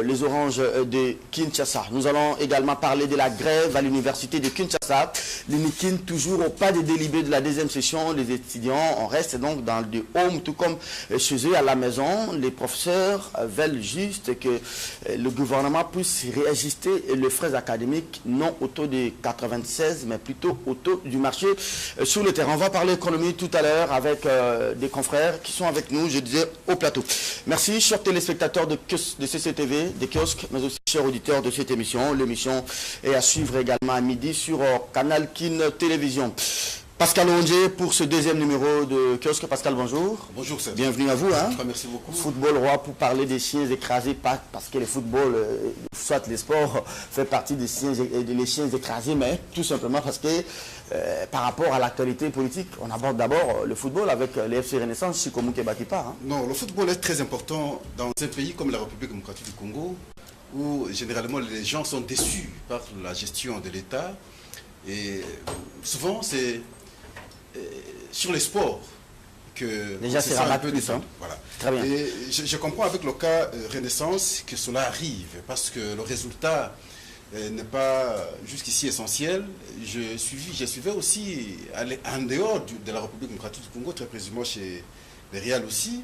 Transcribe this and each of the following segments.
les Oranges de Kinshasa. Nous allons également parler de la grève à l'université de Kinshasa. L'UNIKIN toujours au pas des délibérés de la deuxième session. Les étudiants, on reste donc dans le home, tout comme chez eux à la maison. Les professeurs veulent juste que le gouvernement puisse réajuster les frais académiques, non au taux de 96, mais plutôt au taux du marché sur le terrain. On va parler économie tout à l'heure avec des confrères qui sont avec nous, je disais, au plateau. Merci, chers téléspectateurs de CCTV, des kiosques, mais aussi chers auditeurs de cette émission. L'émission est à suivre également à midi sur Canal Kin Télévision. Pascal Ondier pour ce deuxième numéro de kiosque. Pascal, bonjour. Bonjour, Serge. Bienvenue à vous. Hein. Merci beaucoup. Football roi pour parler des chiens écrasés, pas parce que le football, soit les sports, fait partie des chiens écrasés, mais tout simplement parce que par rapport à l'actualité politique, on aborde d'abord le football avec les FC Renaissance, Chikomu Kebakipa. Hein. Non, le football est très important dans un pays comme la République démocratique du Congo, où généralement les gens sont déçus par la gestion de l'État. Et souvent, c'est sur les sports que déjà c'est un peu ça. Voilà. Très bien. Et je comprends avec le cas Renaissance que cela arrive parce que le résultat n'est pas jusqu'ici essentiel. Je suivais aussi en dehors de la République démocratique du Congo, très précisément chez les Real aussi,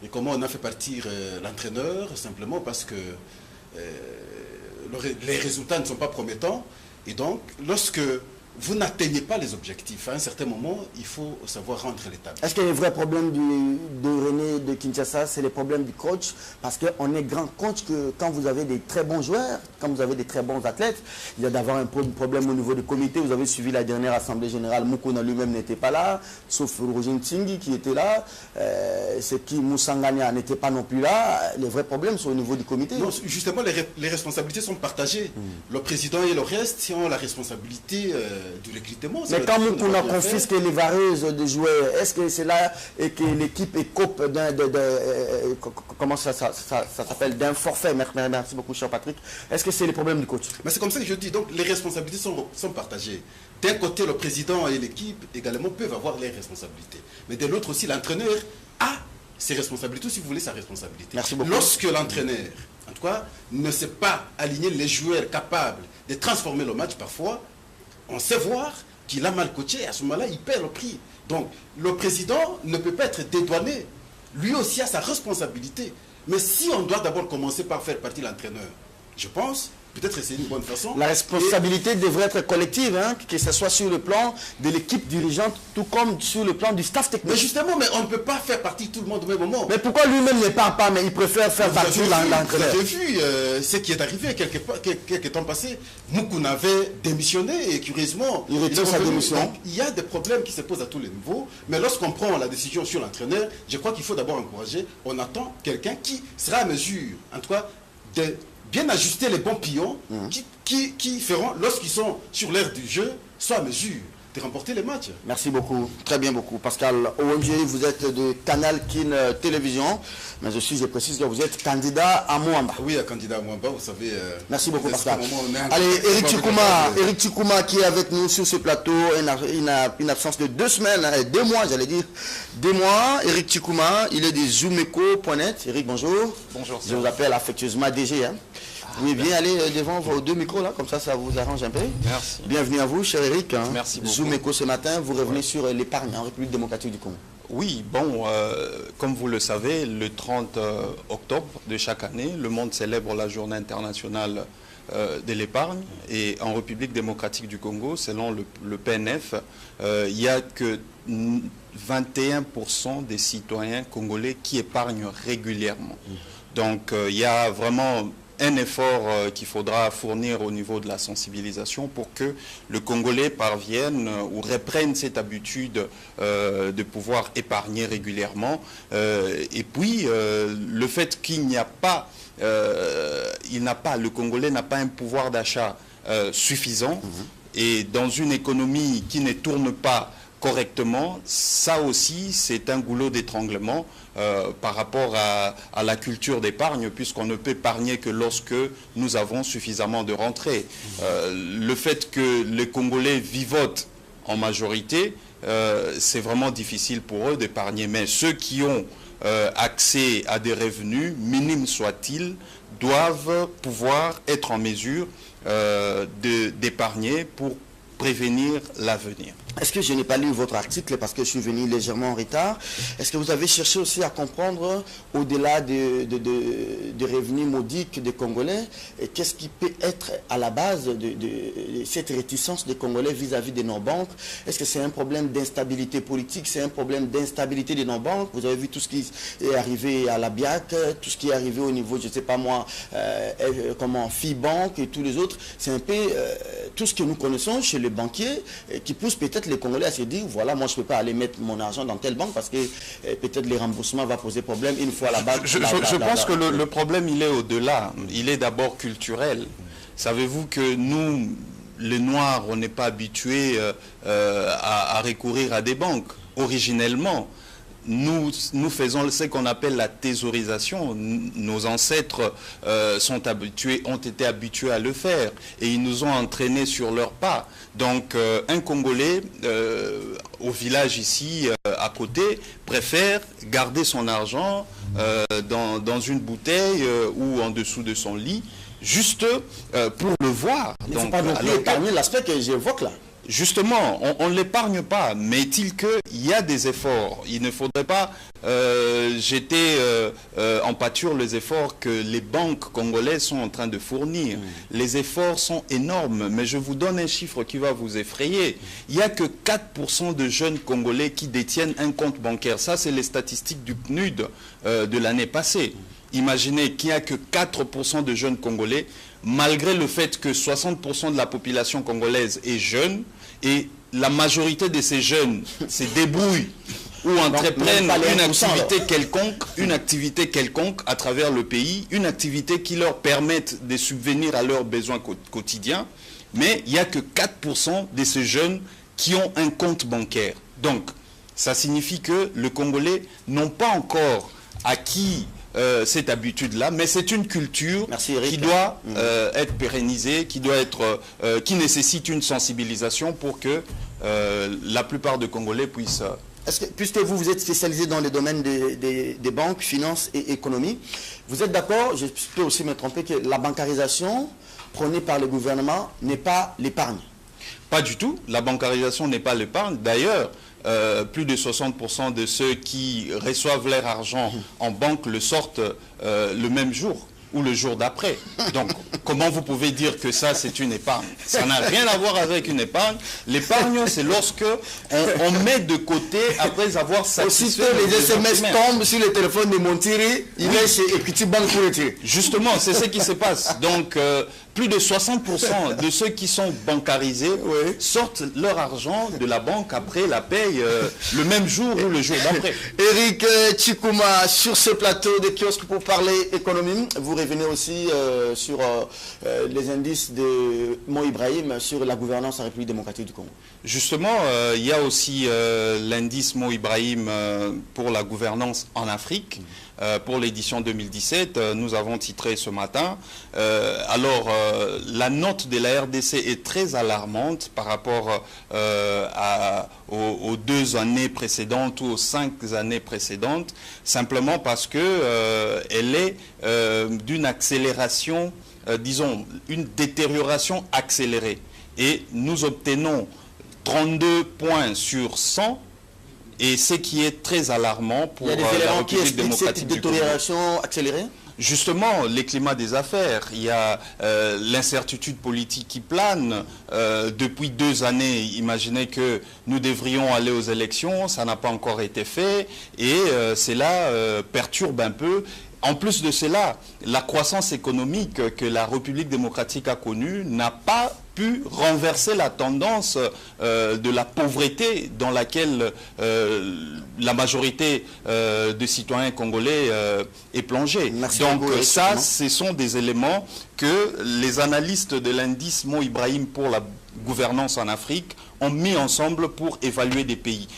et comment on a fait partir l'entraîneur simplement parce que les résultats ne sont pas promettants. Et donc, lorsque vous n'atteignez pas les objectifs, à un certain moment, il faut savoir rendre l'étape. Est-ce que le vrai problème de René de Kinshasa, c'est le problème du coach? Parce qu'on est grand coach que quand vous avez des très bons joueurs, quand vous avez des très bons athlètes, il y a d'avoir un problème au niveau du comité. Vous avez suivi la dernière assemblée générale, Moukouna lui-même n'était pas là, sauf Roger Tsingui qui était là, c'est qui Moussangania n'était pas non plus là. Les vrais problèmes sont au niveau du comité. Non, justement, les responsabilités sont partagées. Le président et le reste ont la responsabilité du recrutement. Mais quand on a confisqué les vareuses de joueurs, est-ce que c'est là et que l'équipe écope comment ça s'appelle, d'un forfait? Merci beaucoup, cher Patrick. Est-ce que c'est le problème du coach? Mais c'est comme ça que je dis. Donc les responsabilités sont partagées. D'un côté, le président et l'équipe également peuvent avoir les responsabilités. Mais de l'autre aussi, l'entraîneur a ses responsabilités, si vous voulez, sa responsabilité. Merci beaucoup. Lorsque l'entraîneur, en tout cas, ne sait pas aligner les joueurs capables de transformer le match parfois, on sait voir qu'il a mal coaché et à ce moment-là, il perd le prix. Donc, le président ne peut pas être dédouané. Lui aussi a sa responsabilité. Mais si on doit d'abord commencer par faire partie de l'entraîneur, je pense, peut-être c'est une bonne façon. La responsabilité devrait être collective, hein, que ce soit sur le plan de l'équipe dirigeante, tout comme sur le plan du staff technique. Mais justement, mais on ne peut pas faire partie tout le monde au même moment. Mais pourquoi lui-même ne parle pas, mais il préfère faire partie de l'entraîneur? J'ai vu ce qui est arrivé quelques temps passé. Moukoun avait démissionné et curieusement, il retire sa démission. Donc, il y a des problèmes qui se posent à tous les niveaux. Mais lorsqu'on prend la décision sur l'entraîneur, je crois qu'il faut d'abord encourager. On attend quelqu'un qui sera à mesure, en tout cas, de bien ajuster les bons pions qui feront, lorsqu'ils sont sur l'aire du jeu, soit à mesure de remporter les matchs. Merci beaucoup, très bien beaucoup. Pascal OMG, vous êtes de Canal Kin Télévision, mais aussi je précise que vous êtes candidat à Mwamba. Oui, candidat à Mwamba, vous savez. Merci beaucoup Pascal. Allez, Eric Chikouma qui est avec nous sur ce plateau, une absence de 2 semaines, 2 mois j'allais dire. 2 mois, Eric Chikouma, il est de Zoomeko.net. Eric, bonjour. Bonjour. Je vous appelle affectueusement DG. Hein. Vous pouvez bien aller devant vos 2 micros là, comme ça vous arrange un peu. Merci. Bienvenue à vous, cher Eric. Hein. Merci beaucoup. Zoomeko ce matin, vous revenez sur l'épargne en République démocratique du Congo. Oui, bon, comme vous le savez, le 30 octobre de chaque année, le monde célèbre la journée internationale de l'épargne. Et en République démocratique du Congo, selon le PNF, il n'y a que 21% des citoyens congolais qui épargnent régulièrement. Donc, il y a vraiment un effort qu'il faudra fournir au niveau de la sensibilisation pour que le Congolais parvienne ou reprenne cette habitude de pouvoir épargner régulièrement. Et puis, le fait qu'il n'y a pas, le Congolais n'a pas un pouvoir d'achat suffisant et dans une économie qui ne tourne pas correctement, ça aussi c'est un goulot d'étranglement par rapport à la culture d'épargne, puisqu'on ne peut épargner que lorsque nous avons suffisamment de rentrées. Le fait que les Congolais vivotent en majorité, c'est vraiment difficile pour eux d'épargner, mais ceux qui ont accès à des revenus, minimes soient-ils, doivent pouvoir être en mesure d'épargner pour prévenir l'avenir. Est-ce que je n'ai pas lu votre article parce que je suis venu légèrement en retard? Est-ce que vous avez cherché aussi à comprendre, au-delà des revenus modiques des Congolais, qu'est-ce qui peut être à la base de cette réticence des Congolais vis-à-vis de nos banques? Est-ce que c'est un problème d'instabilité politique? C'est un problème d'instabilité de nos banques? Vous avez vu tout ce qui est arrivé à la BIAC, tout ce qui est arrivé au niveau, je ne sais pas moi, FIBank et tous les autres. C'est un peu tout ce que nous connaissons chez les banquiers qui pousse peut-être les Congolais à se dire, voilà, moi je ne peux pas aller mettre mon argent dans telle banque parce que peut-être les remboursements vont poser problème une fois là-bas. Je pense que le problème, il est au-delà. Il est d'abord culturel. Savez-vous que nous, les Noirs, on n'est pas habitués à recourir à des banques. Originellement, nous faisons ce qu'on appelle la thésaurisation. Nos ancêtres ont été habitués à le faire et ils nous ont entraînés sur leurs pas. Donc un Congolais au village ici à côté préfère garder son argent dans une bouteille ou en dessous de son lit juste pour le voir. Il ne faut pas non plus épargner l'aspect que j'évoque là. Justement, on ne l'épargne pas, mais est-il qu'il y a des efforts? Il ne faudrait pas jeter en pâture les efforts que les banques congolaises sont en train de fournir. Les efforts sont énormes, mais je vous donne un chiffre qui va vous effrayer. Il n'y a que 4% de jeunes Congolais qui détiennent un compte bancaire. Ça, c'est les statistiques du PNUD de l'année passée. Imaginez qu'il n'y a que 4% de jeunes Congolais, malgré le fait que 60% de la population congolaise est jeune, et la majorité de ces jeunes se débrouillent ou entreprennent une activité quelconque à travers le pays, une activité qui leur permette de subvenir à leurs besoins quotidiens, mais il n'y a que 4% de ces jeunes qui ont un compte bancaire. Donc, ça signifie que les Congolais n'ont pas encore acquis cette habitude-là, mais c'est une culture qui doit être pérennisée, qui nécessite une sensibilisation pour que la plupart des Congolais puissent... Puisque vous êtes spécialisé dans les domaines des banques, finances et économie, vous êtes d'accord, je peux aussi me tromper, que la bancarisation prônée par le gouvernement n'est pas l'épargne? Pas du tout, la bancarisation n'est pas l'épargne. D'ailleurs, plus de 60% de ceux qui reçoivent leur argent en banque le sortent le même jour ou le jour d'après. Donc, comment vous pouvez dire que ça, c'est une épargne? Ça n'a rien à voir avec une épargne. L'épargne, c'est lorsque on met de côté après avoir satisfait... Aussitôt, les SMS tombent sur le téléphone de Montiri, il est chez Equity Bank pour retirer. Justement, c'est ce qui se passe. Donc, plus de 60% de ceux qui sont bancarisés sortent leur argent de la banque après la paye le même jour ou le jour d'après. Eric Chikouma, sur ce plateau de kiosque pour parler économie, vous revenez aussi sur les indices de Mo Ibrahim sur la gouvernance en République démocratique du Congo. Justement, il y a aussi l'indice Mo Ibrahim pour la gouvernance en Afrique. Pour l'édition 2017, nous avons titré ce matin. La note de la RDC est très alarmante par rapport aux 2 années précédentes ou aux 5 années précédentes, simplement parce que elle est d'une accélération, disons, une détérioration accélérée. Et nous obtenons 32 points sur 100. Et ce qui est très alarmant pour la République démocratique du Congo. Détérioration accélérée? Justement, les climats des affaires, il y a l'incertitude politique qui plane. Depuis 2 années, imaginez que nous devrions aller aux élections, ça n'a pas encore été fait, et cela perturbe un peu. En plus de cela, la croissance économique que la République démocratique a connue n'a pas pu renverser la tendance de la pauvreté dans laquelle la majorité des citoyens congolais est plongée. Donc ça, ce sont des éléments que les analystes de l'indice Mo Ibrahim pour la gouvernance en Afrique ont mis ensemble pour évaluer des pays.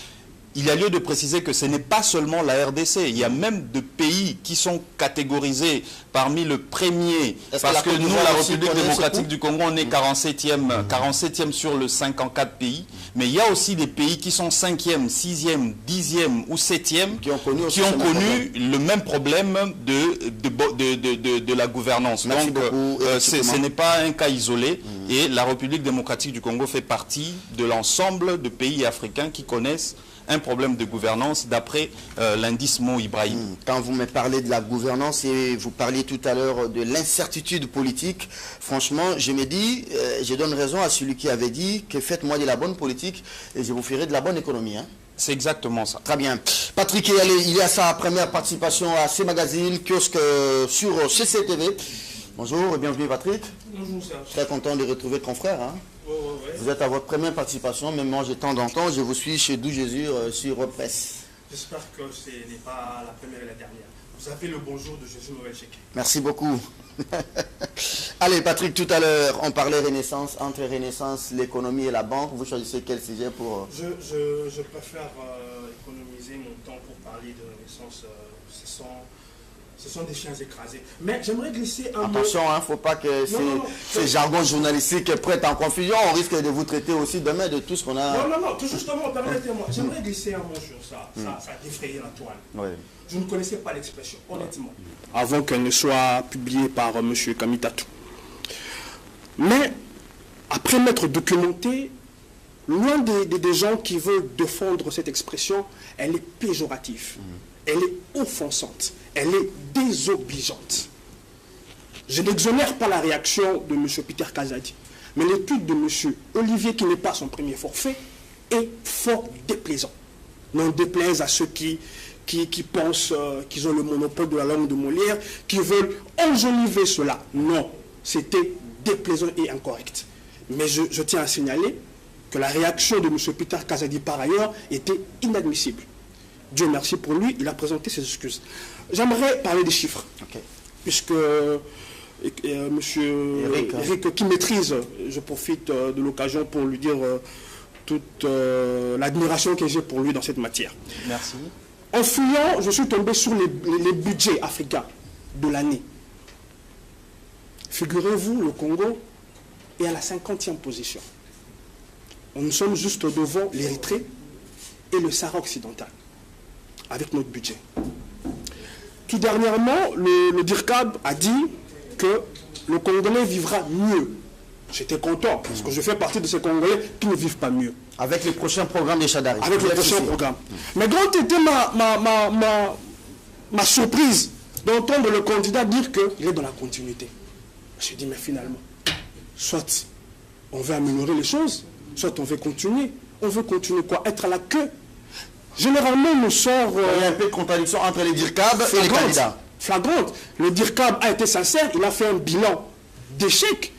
il y a lieu de préciser que ce n'est pas seulement la RDC. Il y a même des pays qui sont catégorisés parmi le premier. Parce que nous, la République démocratique du Congo, on est 47e sur le 54 pays. Mais il y a aussi des pays qui sont 5e, 6e, 10e ou 7e qui ont connu le même problème de la gouvernance. Merci Donc, beaucoup, ce n'est pas un cas isolé. Et la République démocratique du Congo fait partie de l'ensemble de pays africains qui connaissent un problème de gouvernance d'après l'indice Mo Ibrahim. Quand vous me parlez de la gouvernance et vous parliez tout à l'heure de l'incertitude politique, franchement, je me dis, je donne raison à celui qui avait dit que faites-moi de la bonne politique et je vous ferai de la bonne économie. Hein. C'est exactement ça. Très bien. Patrick Eyalé, il y a sa première participation à C-Magazine, kiosque sur CCTV. Bonjour et bienvenue Patrick. Bonjour Serge. Très content de retrouver ton frère. Hein. Ouais. Vous êtes à votre première participation, même moi j'ai tant d'entendre, je vous suis chez Doux Jésus sur Presse. J'espère que ce n'est pas la première et la dernière. Vous avez le bonjour de Jésus Noël Chèque. Merci beaucoup. Allez Patrick, tout à l'heure on parlait Renaissance, entre Renaissance, l'économie et la banque. Vous choisissez quel sujet pour... Je préfère économiser mon temps pour parler de Renaissance. Ce sont des chiens écrasés. Mais j'aimerais glisser un mot... Attention, il ne faut pas que ces jargons journalistiques prêtent en confusion. On risque de vous traiter aussi demain de tout ce qu'on a... Non, tout justement, permettez-moi. J'aimerais glisser un mot sur ça. Ça a défrayé la toile. Ouais. Je ne connaissais pas l'expression, honnêtement. Avant qu'elle ne soit publiée par M. Kamitatou. Mais, après m'être documenté, loin des gens qui veulent défendre cette expression, elle est péjorative. Elle est offensante. Elle est désobligeante. Je n'exonère pas la réaction de M. Peter Kazadi. Mais l'étude de M. Olivier, qui n'est pas son premier forfait, est fort déplaisant. N'en déplaise à ceux qui pensent qu'ils ont le monopole de la langue de Molière, qui veulent enjoliver cela. Non, c'était déplaisant et incorrect. Mais je tiens à signaler que la réaction de M. Peter Kazadi, par ailleurs, était inadmissible. Dieu merci pour lui, il a présenté ses excuses. J'aimerais parler des chiffres, puisque M. Eric, qui maîtrise, je profite de l'occasion pour lui dire toute l'admiration que j'ai pour lui dans cette matière. Merci. En fouillant, je suis tombé sur les budgets africains de l'année. Figurez-vous, le Congo est à la 50e position. Nous sommes juste devant l'Érythrée et le Sahara occidental, avec notre budget. Tout dernièrement, le DIRCAB a dit que le Congolais vivra mieux. J'étais content, parce que je fais partie de ces Congolais qui ne vivent pas mieux. Avec les prochains programmes des Chadari. Avec les prochains programmes. Mais quand était ma surprise d'entendre le candidat dire qu'il est dans la continuité. Je me suis dit, mais finalement, soit on veut améliorer les choses, soit on veut continuer. On veut continuer quoi? Être à la queue. Généralement, nous sort... Il y a un peu de contradiction entre les DIRCAB et les candidats. Flagrante. Le DIRCAB a été sincère, il a fait un bilan d'échec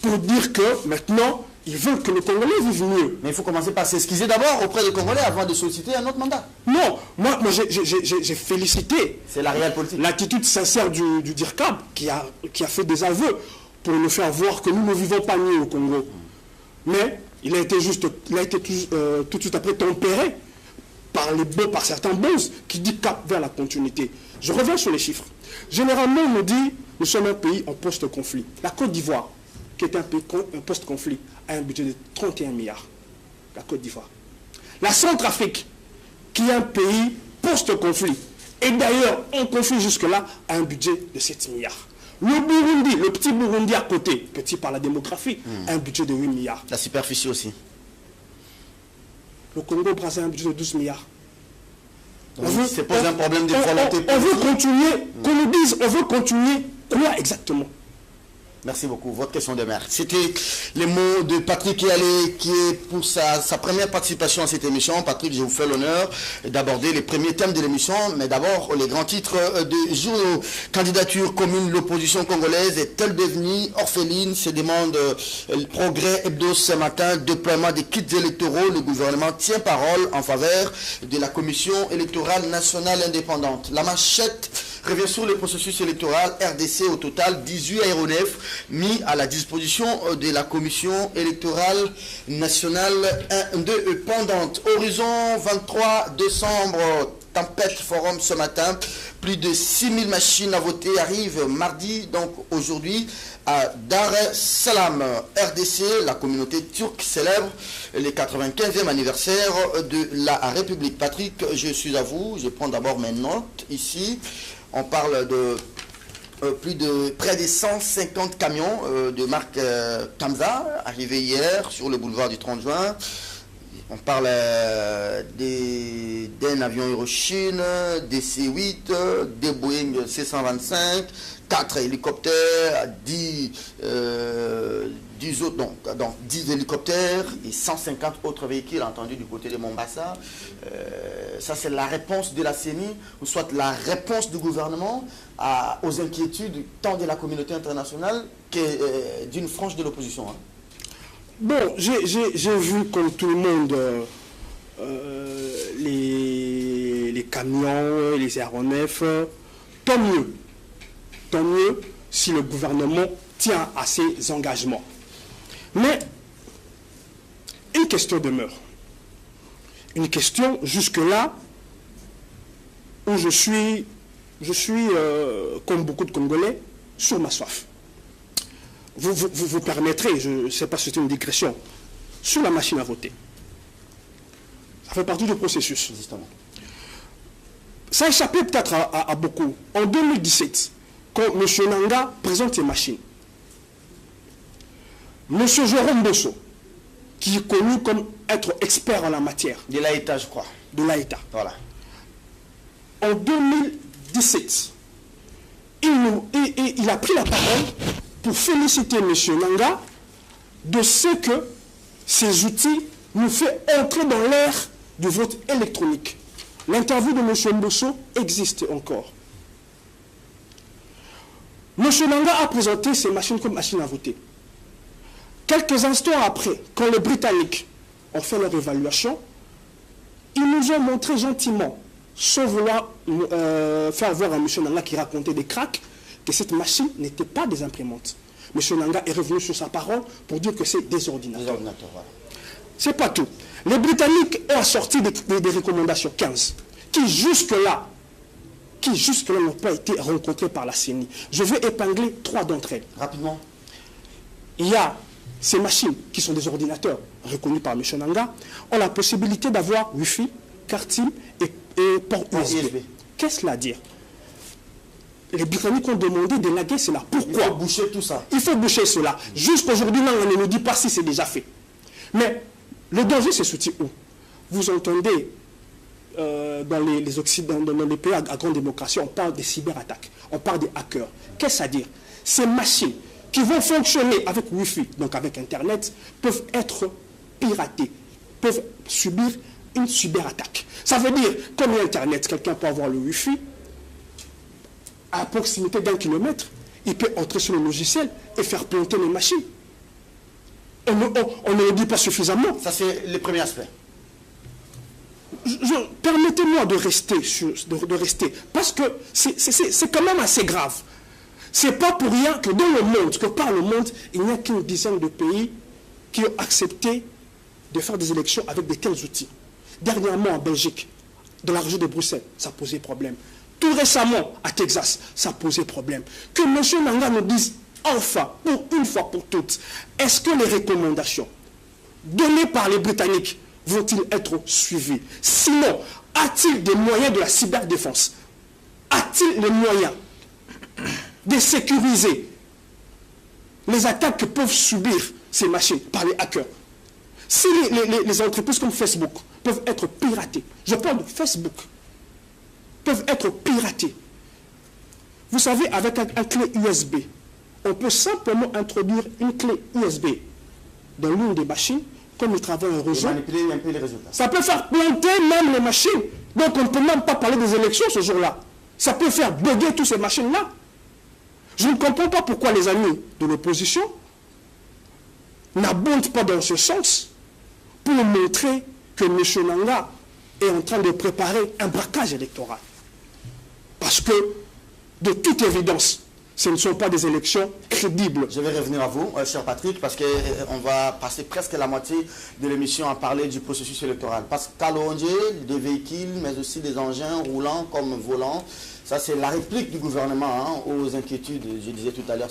pour dire que maintenant, ils veulent que le Congolais vive mieux. Mais il faut commencer par s'excuser d'abord auprès des Congolais avant de solliciter un autre mandat. Non, moi j'ai félicité. C'est la réelle politique. L'attitude sincère du DIRCAB qui a fait des aveux pour nous faire voir que nous ne vivons pas mieux au Congo. Mais il a été tout de suite après tempéré par certains bons qui dit cap vers la continuité. Je reviens sur les chiffres. Généralement, on nous dit nous sommes un pays en post-conflit. La Côte d'Ivoire, qui est un pays post-conflit, a un budget de 31 milliards. La Côte d'Ivoire. La Centrafrique, qui est un pays post-conflit, et d'ailleurs en conflit jusque-là, a un budget de 7 milliards. Le Burundi, le petit Burundi à côté, petit par la démographie, a un budget de 8 milliards. La superficie aussi. Le Congo-Brazzaville a un budget de 12 milliards. C'est pas un problème de volonté. On veut continuer, qu'on nous dise, on veut continuer quoi exactement? Merci beaucoup. Votre question de maire. C'était les mots de Patrick Eyalé qui est pour sa première participation à cette émission. Patrick, je vous fais l'honneur d'aborder les premiers thèmes de l'émission, mais d'abord les grands titres de journaux. Candidature commune, l'opposition congolaise est-elle devenue orpheline? Se demande Progrès Hebdo ce matin. Déploiement des kits électoraux. Le gouvernement tient parole en faveur de la commission électorale nationale indépendante. La manchette revient sur le processus électoral. RDC, au total, 18 aéronefs mis à la disposition de la Commission électorale nationale indépendante. Horizon 23 décembre, Tempête Forum ce matin. Plus de 6000 machines à voter arrivent mardi, donc aujourd'hui, à Dar es Salaam. RDC, la communauté turque célèbre le 95e anniversaire de la République. Patrick, je suis à vous. Je prends d'abord mes notes ici. On parle de près de 150 camions de marque Kamsa arrivés hier sur le boulevard du 30 juin. On parle d'un avion Hiroshima, des C-8, des Boeing C-125, 4 hélicoptères, 10 hélicoptères et 150 autres véhicules entendus du côté de Mombasa. Ça, c'est la réponse de la CENI, ou soit la réponse du gouvernement aux inquiétudes tant de la communauté internationale que d'une frange de l'opposition. Hein. Bon, j'ai vu comme tout le monde les camions, les aéronefs. Tant mieux si le gouvernement tient à ses engagements. Mais une question demeure. Une question jusque-là où je suis comme beaucoup de Congolais, sur ma soif. Vous permettrez, je ne sais pas si c'est une digression, sur la machine à voter. Ça fait partie du processus. Justement. Ça a échappé peut-être à beaucoup. En 2017, quand M. Nanga présente ses machines, M. Jérôme Bosso, qui est connu comme être expert en la matière. De l'AETA, je crois. De l'AETA. Voilà. En 2017, il a pris la parole pour féliciter M. Nanga de ce que ces outils nous font entrer dans l'ère du vote électronique. L'interview de M. Mbosso existe encore. M. Nanga a présenté ces machines comme machines à voter. Quelques instants après, quand les Britanniques ont fait leur évaluation, ils nous ont montré gentiment, sans vouloir faire voir à M. Nanga qui racontait des cracks, que cette machine n'était pas des imprimantes. M. Nanga est revenu sur sa parole pour dire que c'est des ordinateurs. Des ordinateurs, voilà. C'est pas tout. Les Britanniques ont sorti des recommandations 15 qui jusque-là n'ont pas été rencontrées par la CENI. Je vais épingler 3 d'entre elles. Rapidement. Il y a ces machines qui sont des ordinateurs reconnus par M. Nanga, ont la possibilité d'avoir Wi-Fi, carte SIM et port USB. Qu'est-ce que cela dire? Les Britanniques ont demandé d'élaguer cela. Pourquoi? Il faut boucher tout ça. Il faut boucher cela. Jusqu'aujourd'hui, on ne nous dit pas si c'est déjà fait. Mais le danger, c'est ce type où vous entendez dans les Occidentaux, dans les pays à grande démocratie, on parle des cyberattaques, on parle des hackers. Qu'est-ce que ça veut dire? Ces machines qui vont fonctionner avec Wi-Fi, donc avec Internet, peuvent être piratées, peuvent subir une cyberattaque. Ça veut dire, comme il y a Internet, quelqu'un peut avoir le Wi-Fi, à proximité d'1 kilomètre, il peut entrer sur le logiciel et faire planter les machines. On ne le dit pas suffisamment. Ça, c'est le premier aspect. Permettez-moi de rester, parce que c'est quand même assez grave. C'est pas pour rien que dans le monde, que par le monde, il n'y a qu'une dizaine de pays qui ont accepté de faire des élections avec de tels outils. Dernièrement en Belgique, dans la région de Bruxelles, ça posait problème. Tout récemment, à Texas, ça posait problème. Que M. Nanga nous dise, enfin, pour une fois pour toutes, est-ce que les recommandations données par les Britanniques vont-ils être suivies? Sinon, a-t-il des moyens de la cyberdéfense? A-t-il les moyens de sécuriser les attaques que peuvent subir ces machines par les hackers? Si les entreprises comme Facebook peuvent être piratées, je parle de Facebook, peuvent être piratées. Vous savez, avec un clé USB, on peut simplement introduire une clé USB dans l'une des machines, comme il travaille un réseau. Manipuler un peu les résultats. Ça peut faire planter même les machines. Donc on ne peut même pas parler des élections ce jour-là. Ça peut faire bugger toutes ces machines-là. Je ne comprends pas pourquoi les amis de l'opposition n'abondent pas dans ce sens pour montrer que M. Nanga est en train de préparer un braquage électoral. Parce que de toute évidence, ce ne sont pas des élections crédibles. Je vais revenir à vous, cher Patrick, parce qu'on va passer presque la moitié de l'émission à parler du processus électoral. Parce qu'à l'ONG, des véhicules, mais aussi des engins roulants comme volants, ça c'est la réplique du gouvernement aux inquiétudes, je disais tout à l'heure,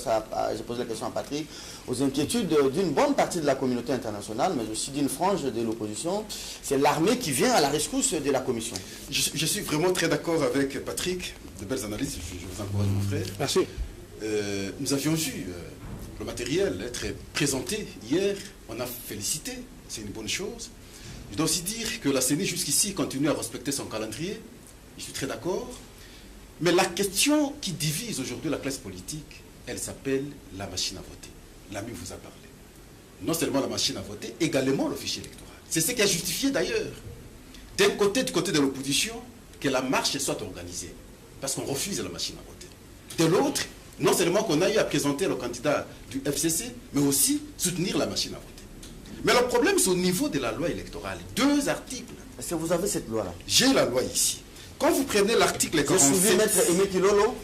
j'ai posé la question à Patrick, aux inquiétudes d'une bonne partie de la communauté internationale, mais aussi d'une frange de l'opposition. C'est l'armée qui vient à la rescousse de la commission. Je suis vraiment très d'accord avec Patrick, de belles analyses, je vous encourage mon frère. Merci. Nous avions vu le matériel être présenté hier, on a félicité, c'est une bonne chose. Je dois aussi dire que la CENI jusqu'ici continue à respecter son calendrier, je suis très d'accord. Mais la question qui divise aujourd'hui la classe politique, elle s'appelle la machine à voter. L'ami vous a parlé. Non seulement la machine à voter, également le fichier électoral. C'est ce qui a justifié d'ailleurs, d'un côté, du côté de l'opposition, que la marche soit organisée. Parce qu'on refuse la machine à voter. De l'autre, non seulement qu'on a eu à présenter le candidat du FCC, mais aussi soutenir la machine à voter. Mais le problème, c'est au niveau de la loi électorale. 2 articles. Est-ce que vous avez cette loi-là? J'ai la loi ici. Quand vous prenez l'article 47... J'ai suivi Maître Aimé Kilolo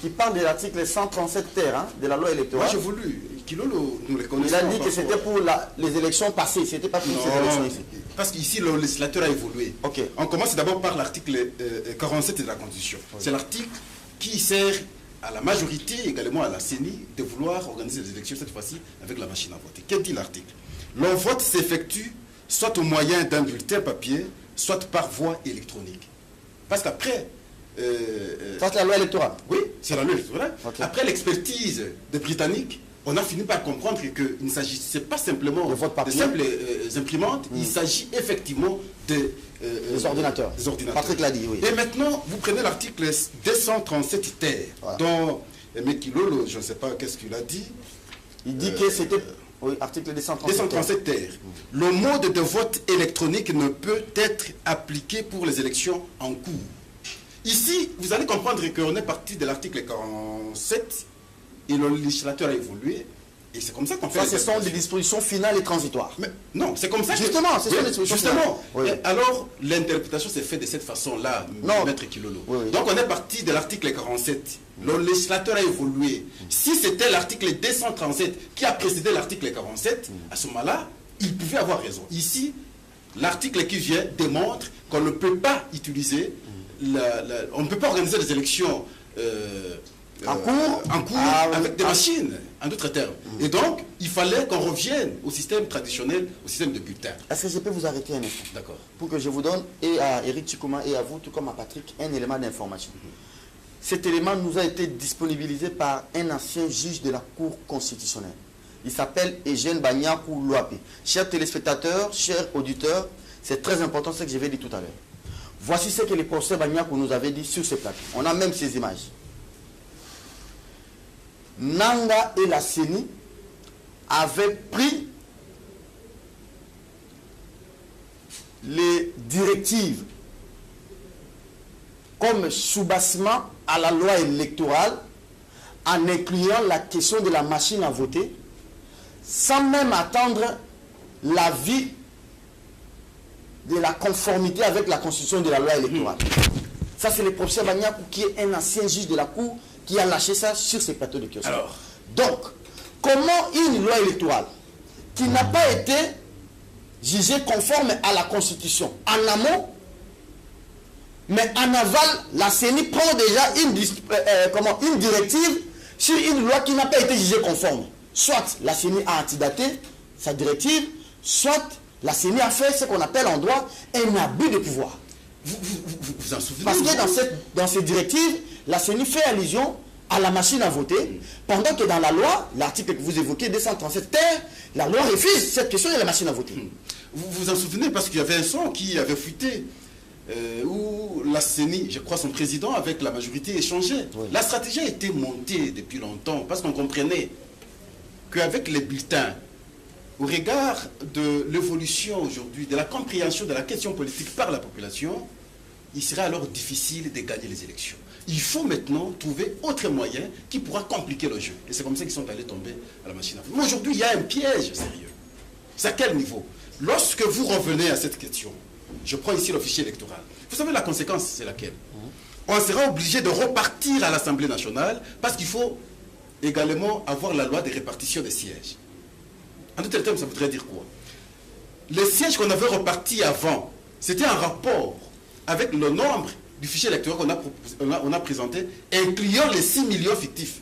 qui parle de l'article 137 terre de la loi électorale. Moi j'ai voulu. Kilolo, nous les connaissons. Il a dit que c'était pour les élections passées, c'était pas pour ces élections ici. Parce qu'ici le législateur a évolué. Okay. On commence d'abord par l'article 47 de la Constitution. Oui. C'est l'article qui sert à la majorité, également à la CENI, de vouloir organiser les élections cette fois-ci avec la machine à voter. Qu'est-ce dit l'article? Le vote s'effectue soit au moyen d'un bulletin papier, soit par voie électronique. Parce qu'après... ça, c'est la loi électorale. Oui, c'est la loi électorale. Okay. Après l'expertise des Britanniques, on a fini par comprendre qu'il ne s'agissait pas simplement de simples imprimantes, il s'agit effectivement des ordinateurs. Patrick l'a dit, oui. Et maintenant, vous prenez l'article 237 terre, voilà, dont M. Kilolo, je ne sais pas qu'est-ce qu'il a dit. Il dit que c'était... Oui, article 237 terre. Le mode de vote électronique ne peut être appliqué pour les élections en cours. Ici, vous allez comprendre qu'on est parti de l'article 47 et le législateur a évolué. Et c'est comme ça qu'on fait. Ça, ce sont des dispositions finales et transitoires. Mais non, c'est comme ça. Justement, c'est ça les dispositions finales. Oui. Alors, l'interprétation s'est faite de cette façon-là, Maître Kilolo. Oui. Donc, on est parti de l'article 47. Le législateur a évolué. Si c'était l'article 237 qui a précédé l'article 47, à ce moment-là, il pouvait avoir raison. Ici, l'article qui vient démontre qu'on ne peut pas utiliser, on ne peut pas organiser des élections en cours avec des machines, en d'autres termes. Et donc, il fallait qu'on revienne au système traditionnel, au système de bulletin. Est-ce que je peux vous arrêter un instant? D'accord. Pour que je vous donne, et à Eric Chikouma et à vous, tout comme à Patrick, un élément d'information. Cet élément nous a été disponibilisé par un ancien juge de la Cour constitutionnelle. Il s'appelle Eugène Banyakou Louapé. Chers téléspectateurs, chers auditeurs, c'est très important ce que je vais dire tout à l'heure. Voici ce que le professeur Banyakou nous avait dit sur ce plateau. On a même ces images. Nanga et la CENI avaient pris les directives comme soubassement à la loi électorale en incluant la question de la machine à voter sans même attendre l'avis de la conformité avec la constitution de la loi électorale. Ça, c'est le professeur Banyakou qui est un ancien juge de la Cour qui a lâché ça sur ses plateaux de kiosque. Alors, donc, comment une loi électorale qui n'a pas été jugée conforme à la Constitution en amont, mais en aval, la CENI prend déjà une directive sur une loi qui n'a pas été jugée conforme. Soit la CENI a antidaté sa directive, soit la CENI a fait ce qu'on appelle en droit un abus de pouvoir. Vous en souvenez? Parce que dans ces directives, la CENI fait allusion à la machine à voter, pendant que dans la loi, l'article que vous évoquez, 237 terre, la loi refuse cette question de la machine à voter. Vous vous en souvenez parce qu'il y avait un son qui avait fuité, où la CENI, je crois son président, avec la majorité échangeait. Oui. La stratégie a été montée depuis longtemps, parce qu'on comprenait qu'avec les bulletins, au regard de l'évolution aujourd'hui, de la compréhension de la question politique par la population, il serait alors difficile de gagner les élections. Il faut maintenant trouver autre moyen qui pourra compliquer le jeu. Et c'est comme ça qu'ils sont allés tomber à la machine à voter. Mais aujourd'hui, il y a un piège sérieux. C'est à quel niveau? Lorsque vous revenez à cette question, je prends ici le fichier électoral. Vous savez la conséquence, c'est laquelle? on sera obligé de repartir à l'Assemblée nationale parce qu'il faut également avoir la loi de répartition des sièges. En d'autres termes, ça voudrait dire quoi? Les sièges qu'on avait repartis avant, c'était un rapport avec le nombre du fichier électoral qu'on a présenté, incluant les 6 millions fictifs.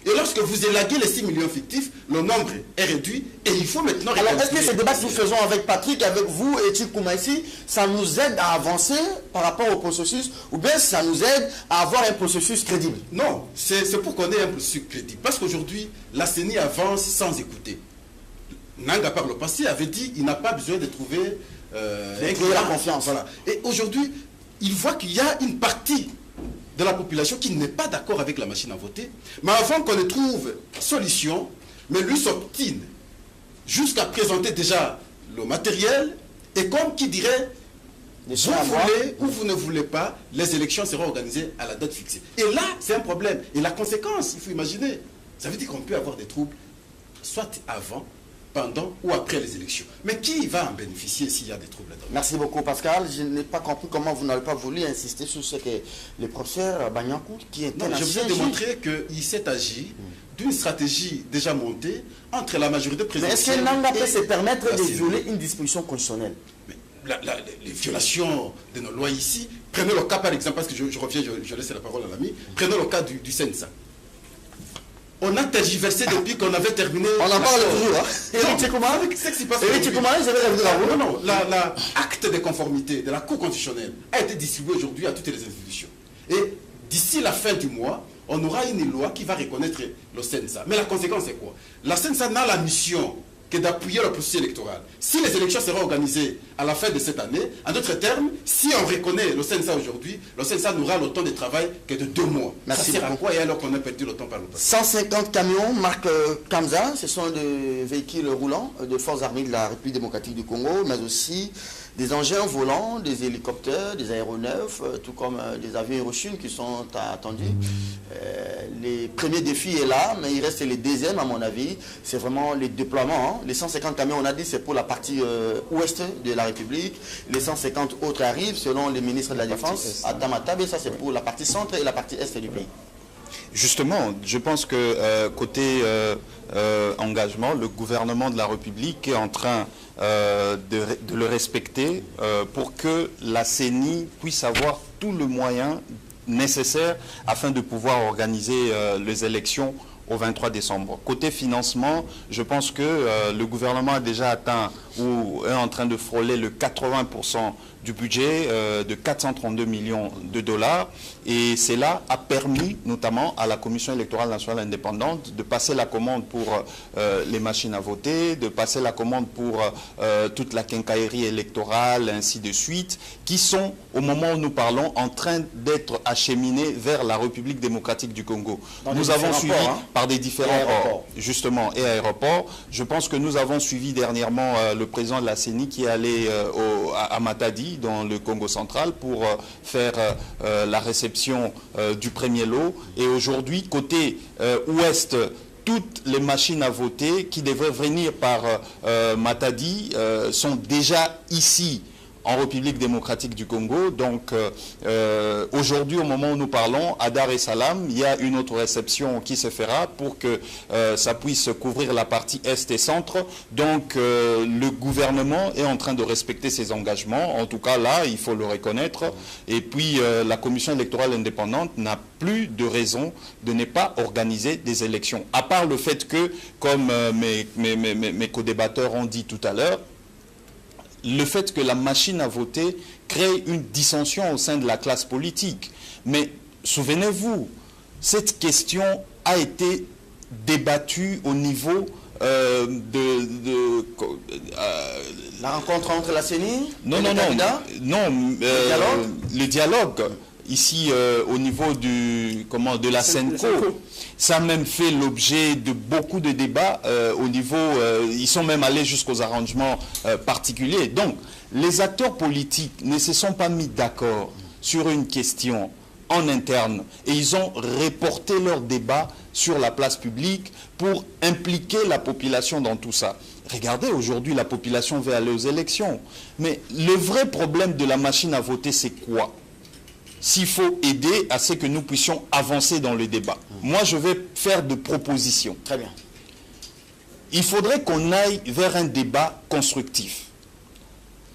Et lorsque vous élaguez les 6 millions fictifs, le nombre est réduit et il faut maintenant... Alors, est-ce que ce débat que nous faisons avec Patrick, avec vous et Tchikouma ici, ça nous aide à avancer par rapport au processus ou bien ça nous aide à avoir un processus crédible? Non, c'est pour qu'on ait un processus crédible. Parce qu'aujourd'hui, la CENI avance sans écouter. Nanga, par le passé, avait dit qu'il n'a pas besoin de trouver la confiance. Voilà. Et aujourd'hui, il voit qu'il y a une partie de la population qui n'est pas d'accord avec la machine à voter. Mais avant qu'on ne trouve solution, mais lui s'obstine jusqu'à présenter déjà le matériel et comme qui dirait, vous voulez ou vous ne voulez pas, les élections seront organisées à la date fixée. Et là, c'est un problème. Et la conséquence, il faut imaginer, ça veut dire qu'on peut avoir des troubles, soit avant, pendant ou après les élections. Mais qui va en bénéficier s'il y a des troubles là-dedans? Merci beaucoup Pascal. Je n'ai pas compris comment vous n'avez pas voulu insister sur ce que le professeur Banyankou, qui est un je vous ai démontré qu'il s'est agi d'une stratégie déjà montée entre la majorité présidentielle... Mais est-ce que Nanga peut se permettre de violer une disposition constitutionnelle? Les violations de nos lois ici, prenez le cas par exemple, parce que je reviens, je laisse la parole à l'ami, prenez le cas du CENSA. On a tergiversé depuis qu'on avait terminé... On en parle toujours, hein. Éric Tchikouma, je vais revenir à vous. Non, l'acte de conformité de la Cour constitutionnelle a été distribué aujourd'hui à toutes les institutions. Et d'ici la fin du mois, on aura une loi qui va reconnaître le CENSA. Mais la conséquence c'est quoi? La CENSA n'a la mission que d'appuyer le processus électoral. Si les élections seront organisées à la fin de cette année, en d'autres termes, si on reconnaît le CENSA aujourd'hui, le CENSA n'aura le temps de travail que de 2 mois. Merci. Ça sert à quoi et alors qu'on a perdu le temps par le passé? 150 camions marque Kamza, ce sont des véhicules roulants de forces armées de la République démocratique du Congo, mais aussi des engins volants, des hélicoptères, des aéronefs, tout comme des avions Hiroshima qui sont attendus. Les premiers défis est là, mais il reste les deuxièmes à mon avis. C'est vraiment les déploiements. Hein. Les 150 camions, on a dit, c'est pour la partie ouest de la République. Les 150 autres arrivent selon les ministres de la Défense à Tamatab, et ça c'est pour la partie centre et la partie est du pays. Justement, je pense que côté engagement, le gouvernement de la République est en train de le respecter pour que la CENI puisse avoir tout le moyen nécessaire afin de pouvoir organiser les élections au 23 décembre. Côté financement, je pense que le gouvernement a déjà atteint ou est en train de frôler le 80% du budget de 432 millions de dollars. Et cela a permis notamment à la Commission électorale nationale indépendante de passer la commande pour les machines à voter, de passer la commande pour toute la quincaillerie électorale, ainsi de suite, qui sont, au moment où nous parlons, en train d'être acheminées vers la République démocratique du Congo. Nous avons suivi par des différents ports, justement, et aéroports. Je pense que nous avons suivi dernièrement le président de la CENI qui est allé à Matadi, dans le Congo central, pour faire la réception du premier lot. Et aujourd'hui, côté ouest, toutes les machines à voter qui devraient venir par Matadi sont déjà ici en République démocratique du Congo. Donc aujourd'hui, au moment où nous parlons, à Dar es Salaam, il y a une autre réception qui se fera pour que ça puisse couvrir la partie Est et Centre. Donc le gouvernement est en train de respecter ses engagements. En tout cas, là, il faut le reconnaître. Et puis, la Commission électorale indépendante n'a plus de raison de ne pas organiser des élections. À part le fait que, comme mes co-débatteurs ont dit tout à l'heure, le fait que la machine à voter crée une dissension au sein de la classe politique. Mais souvenez-vous, cette question a été débattue au niveau la rencontre entre la CENI le dialogue ici au niveau de la Senco. Ça a même fait l'objet de beaucoup de débats au niveau, ils sont même allés jusqu'aux arrangements particuliers. Donc, les acteurs politiques ne se sont pas mis d'accord sur une question en interne et ils ont reporté leur débat sur la place publique pour impliquer la population dans tout ça. Regardez, aujourd'hui, la population veut aller aux élections. Mais le vrai problème de la machine à voter, c'est quoi? s'il faut aider à ce que nous puissions avancer dans le débat. Moi, je vais faire des propositions. Très bien. Il faudrait qu'on aille vers un débat constructif.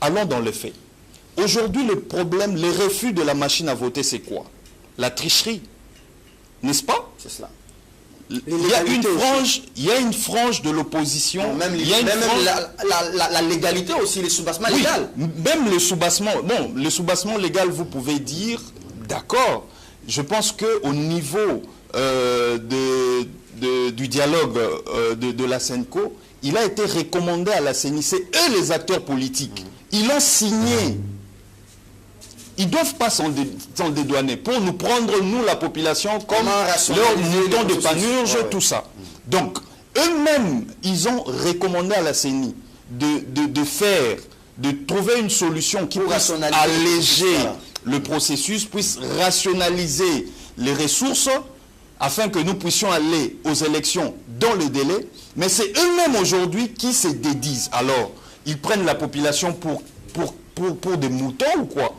Allons dans les faits. Aujourd'hui, le problème, le refus de la machine à voter, c'est quoi? La tricherie. N'est-ce pas? C'est cela. Il y a une frange de l'opposition. Même, la légalité aussi, les soubassements oui, légaux. Même le soubassement. Bon, le soubassement légal, vous pouvez dire, d'accord. Je pense qu'au niveau du dialogue de la SENCO, il a été recommandé à la CENI. C'est eux les acteurs politiques. Ils l'ont signé. Ils ne doivent pas s'en dédouaner pour nous prendre, nous, la population, comme leur mouton de panurge, tout ça. Donc, eux-mêmes, ils ont recommandé à la CENI de trouver une solution qui puisse alléger le processus, puisse rationaliser les ressources, afin que nous puissions aller aux élections dans le délai. Mais c'est eux-mêmes aujourd'hui qui se dédisent. Alors, ils prennent la population pour des moutons ou quoi?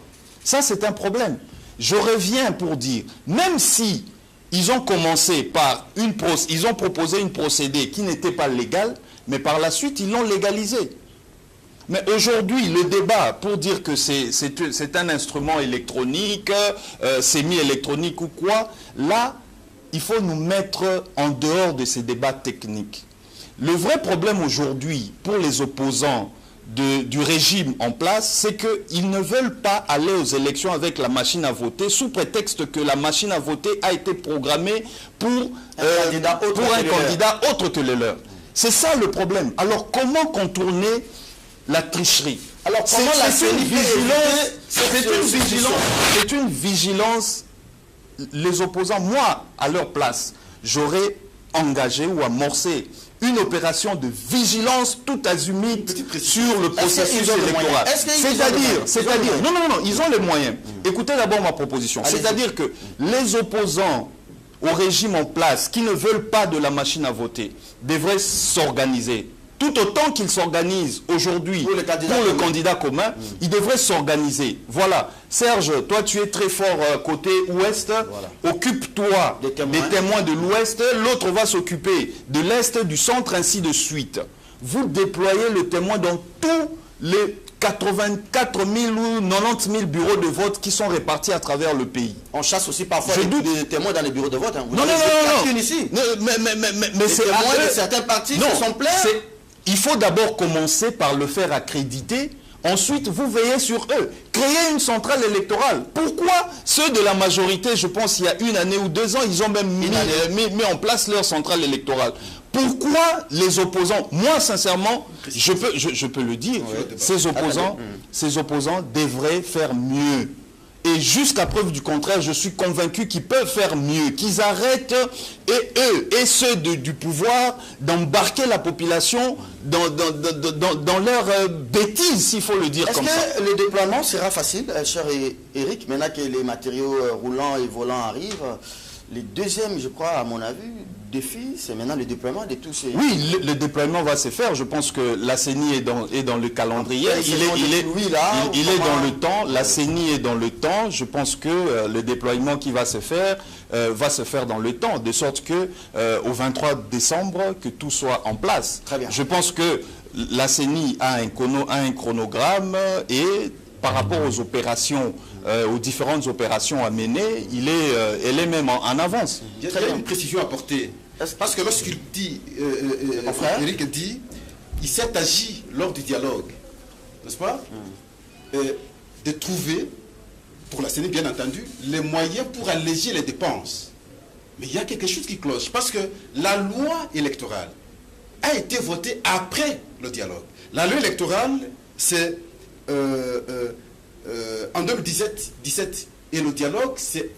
Ça, c'est un problème. Je reviens pour dire, même si ils ont commencé par ils ont proposé une procédé qui n'était pas légale, mais par la suite, ils l'ont légalisé. Mais aujourd'hui, le débat, pour dire que c'est un instrument électronique, semi-électronique ou quoi, là, il faut nous mettre en dehors de ces débats techniques. Le vrai problème aujourd'hui, pour les opposants du régime en place, c'est qu'ils ne veulent pas aller aux élections avec la machine à voter sous prétexte que la machine à voter a été programmée pour un candidat autre que le leur. C'est ça le problème. Alors comment contourner la tricherie? Alors c'est une vigilance. Les opposants, moi, à leur place, j'aurais engagé ou amorcé une opération de vigilance tout azimut sur le processus électoral. C'est-à-dire, non, ils ont les moyens. Écoutez d'abord ma proposition. C'est-à-dire que les opposants au régime en place qui ne veulent pas de la machine à voter devraient s'organiser. Tout autant qu'ils s'organisent aujourd'hui pour le candidat commun, ils devraient s'organiser. Voilà. Serge, toi tu es très fort côté ouest, occupe-toi des témoins de l'ouest, l'autre va s'occuper de l'est, du centre, ainsi de suite. Vous déployez le témoin dans tous les 84 000 ou 90 000 bureaux de vote qui sont répartis à travers le pays. On chasse aussi parfois des témoins dans les bureaux de vote. Hein. Non. Ici. Mais c'est témoins de certains partis qui sont pleins. Il faut d'abord commencer par le faire accréditer. Ensuite, vous veillez sur eux. Créer une centrale électorale. Pourquoi ceux de la majorité, je pense il y a 1 année ou 2 ans, ils ont même mis en place leur centrale électorale? Pourquoi les opposants? Moi, sincèrement, je peux le dire, ces opposants devraient faire mieux. Et jusqu'à preuve du contraire, je suis convaincu qu'ils peuvent faire mieux, qu'ils arrêtent, et eux, et ceux du pouvoir, d'embarquer la population dans leur bêtise, s'il faut le dire comme ça. Est-ce que le déploiement sera facile, cher Eric, maintenant que les matériaux roulants et volants arrivent? Le deuxième, je crois, à mon avis, défi, c'est maintenant le déploiement de tous ces... Oui, le déploiement va se faire. Je pense que la CENI est dans le calendrier. Il est dans le temps. La CENI est dans le temps. Je pense que le déploiement qui va se faire dans le temps. De sorte que au 23 décembre, que tout soit en place. Très bien. Je pense que la CENI a un chronogramme et... par rapport aux opérations, aux différentes opérations à mener, elle est même en avance. Il y a une précision à apporter. Parce que lorsqu'il dit, Eric dit, il s'est agi lors du dialogue, n'est-ce pas, de trouver, pour la CENI bien entendu, les moyens pour alléger les dépenses. Mais il y a quelque chose qui cloche, parce que la loi électorale a été votée après le dialogue. La loi électorale, c'est... en 2017 et le dialogue c'est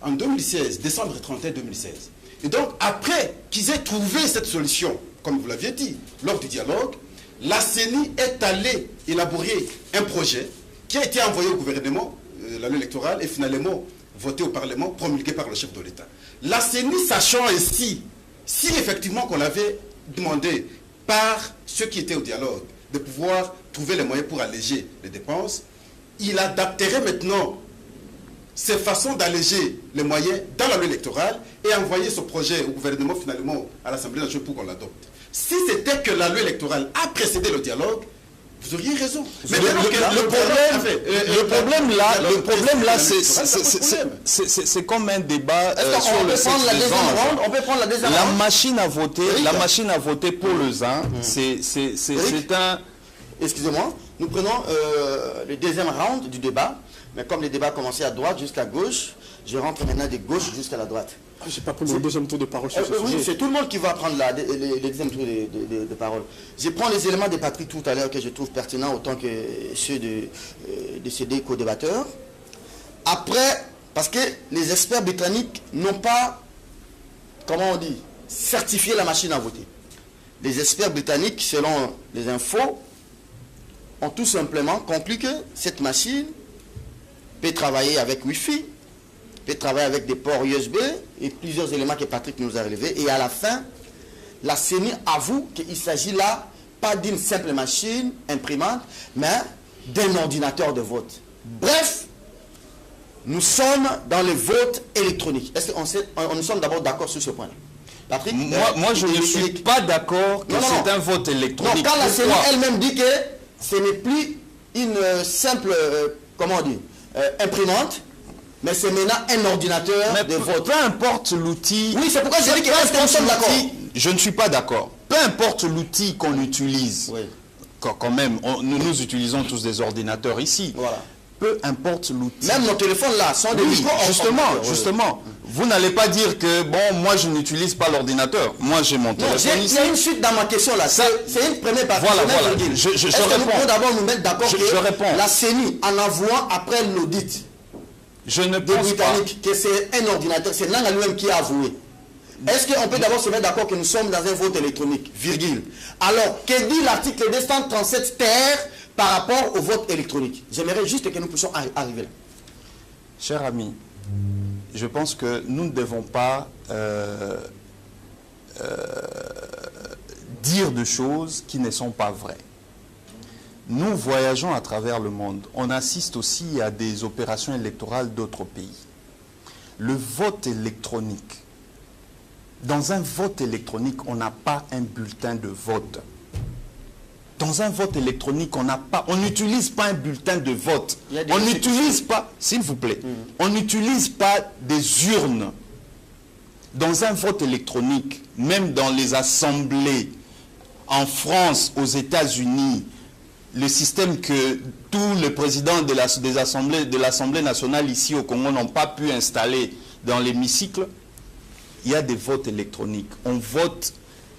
en 2016, décembre 31 2016. Et donc après qu'ils aient trouvé cette solution, comme vous l'aviez dit, lors du dialogue, la CENI est allée élaborer un projet qui a été envoyé au gouvernement, la loi électorale, et finalement voté au Parlement, promulgué par le chef de l'État. La CENI, sachant ainsi, si effectivement qu'on l'avait demandé par ceux qui étaient au dialogue, de pouvoir trouver les moyens pour alléger les dépenses, il adapterait maintenant c'est façon d'alléger les moyens dans la loi électorale et envoyer ce projet au gouvernement finalement à l'Assemblée nationale pour qu'on l'adopte. Si c'était que la loi électorale a précédé le dialogue, vous auriez raison. Mais le problème là, c'est comme un débat sur le sexe des anges. On peut prendre la deuxième La round. machine à voter pour le ZAN, c'est un... Excusez-moi, nous prenons le deuxième round du débat, mais comme le débat a commencé à droite jusqu'à gauche, je rentre maintenant de gauche jusqu'à la droite. Je n'ai pas pris mon deuxième tour de parole sur ce Oui, sujet. c'est tout le monde qui va prendre le deuxième tour de parole. Je prends les éléments de Patrick tout à l'heure que je trouve pertinents autant que ceux de ces deux co-débatteurs. Après, parce que les experts britanniques n'ont pas, comment on dit, certifié la machine à voter. Les experts britanniques, selon les infos, ont tout simplement conclu que cette machine peut travailler avec Wi-Fi, peut travailler avec des ports USB et plusieurs éléments que Patrick nous a relevés. Et à la fin, la CENI avoue qu'il s'agit là pas d'une simple machine imprimante, mais d'un ordinateur de vote. Bref, nous sommes dans le vote électronique. Est-ce qu'on nous sommes d'abord d'accord sur ce point-là? Patrick, moi je ne suis pas d'accord que c'est un vote électronique. Non, quand la CENI elle-même dit que ce n'est plus une simple, comment on dit, imprimante, mais c'est maintenant un ordinateur de vote. Peu importe l'outil. Oui, c'est pourquoi j'ai dit que nous sommes d'accord. Je ne suis pas d'accord. Peu importe l'outil qu'on utilise, oui. Quand même, nous utilisons tous des ordinateurs ici. Voilà. Peu importe l'outil. Même nos téléphones là sont des micros. Justement. Vous n'allez pas dire que, bon, moi je n'utilise pas l'ordinateur. Moi j'ai mon téléphone ici. Il y a une suite dans ma question là. C'est une première partie. Voilà. Je réponds. Est-ce que nous pouvons d'abord nous mettre d'accord que la CENI, en avouant après l'audit, je ne pense pas que c'est un ordinateur, c'est Nanga lui-même qui a avoué. Est-ce qu'on peut d'abord se mettre d'accord que nous sommes dans un vote électronique, virgule. Alors, que dit l'article 237 terre par rapport au vote électronique? J'aimerais juste que nous puissions arriver là. Cher ami, je pense que nous ne devons pas dire de choses qui ne sont pas vraies. Nous voyageons à travers le monde. On assiste aussi à des opérations électorales d'autres pays. Le vote électronique. Dans un vote électronique, on n'a pas un bulletin de vote. Dans un vote électronique, on n'utilise pas un bulletin de vote. On n'utilise pas, s'il vous plaît, on n'utilise pas des urnes. Dans un vote électronique, même dans les assemblées, en France, aux États-Unis, le système que tous les présidents de l'Assemblée nationale ici au Congo n'ont pas pu installer dans l'hémicycle, il y a des votes électroniques. On vote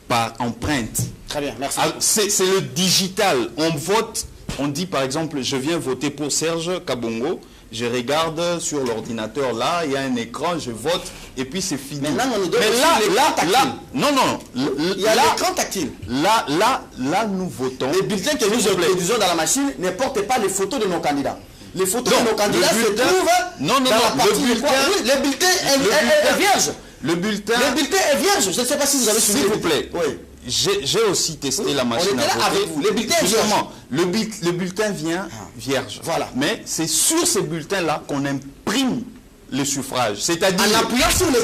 par empreinte. Très bien, merci. C'est le digital. On vote, on dit par exemple, je viens voter pour Serge Kabongo, je regarde sur l'ordinateur là, il y a un écran, je vote, et puis c'est fini. Maintenant, on nous donne non, il y a l'écran tactile. Là, nous votons. Les bulletins que nous utilisons dans la machine ne portent pas les photos de nos candidats. Les photos de nos candidats se trouvent dans la partie du coin. Oui, le bulletin est vierge. Le bulletin est vierge. Je ne sais pas si vous avez suivi. S'il vous plaît. Oui. J'ai aussi testé la machine à voter. Avec vous. Le bulletin est vierge. Le bulletin vient vierge. Voilà. Mais c'est sur ces bulletins-là qu'on imprime le suffrage. C'est-à-dire, en appuyant sur le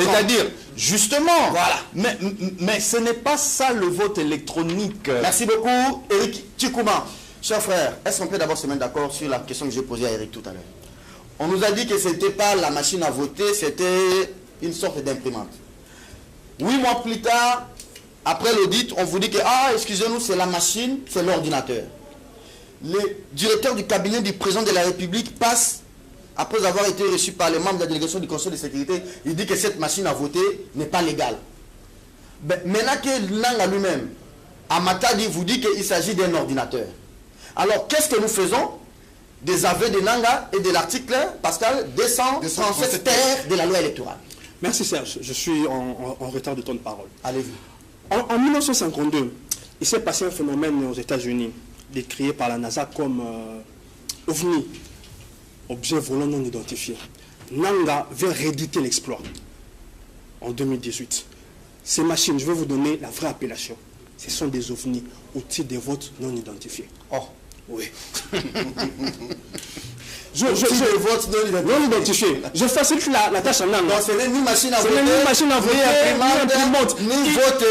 justement. Voilà. Mais ce n'est pas ça le vote électronique. Merci beaucoup, Eric Tchikouma. Cher frère, est-ce qu'on peut d'abord se mettre d'accord sur la question que j'ai posée à Eric tout à l'heure? On nous a dit que ce n'était pas la machine à voter, c'était une sorte d'imprimante. 8 mois plus tard, après l'audit, on vous dit que, excusez-nous, c'est la machine, c'est l'ordinateur. Le directeur du cabinet du président de la République passe, après avoir été reçu par les membres de la délégation du Conseil de sécurité, il dit que cette machine à voter n'est pas légale. Maintenant que Nanga lui-même, Amatadi vous dit qu'il s'agit d'un ordinateur. Alors, qu'est-ce que nous faisons? Des aveux de Nanga et de l'article, Pascal, 237 terre de la loi électorale. Merci Serge, je suis en retard de temps de parole. Allez-y. En 1952, il s'est passé un phénomène aux États-Unis, décrié par la NASA comme OVNI, objet volant non identifié. Nanga vient rééditer l'exploit en 2018. Ces machines, je vais vous donner la vraie appellation. Ce sont des OVNI, outils de vote non identifiés. Oh. Oui. de vote non identifié. Je facilite la tâche en langue. Non, ce n'est ni machine à voter, ni machine à voter, ni imprimante, ni vote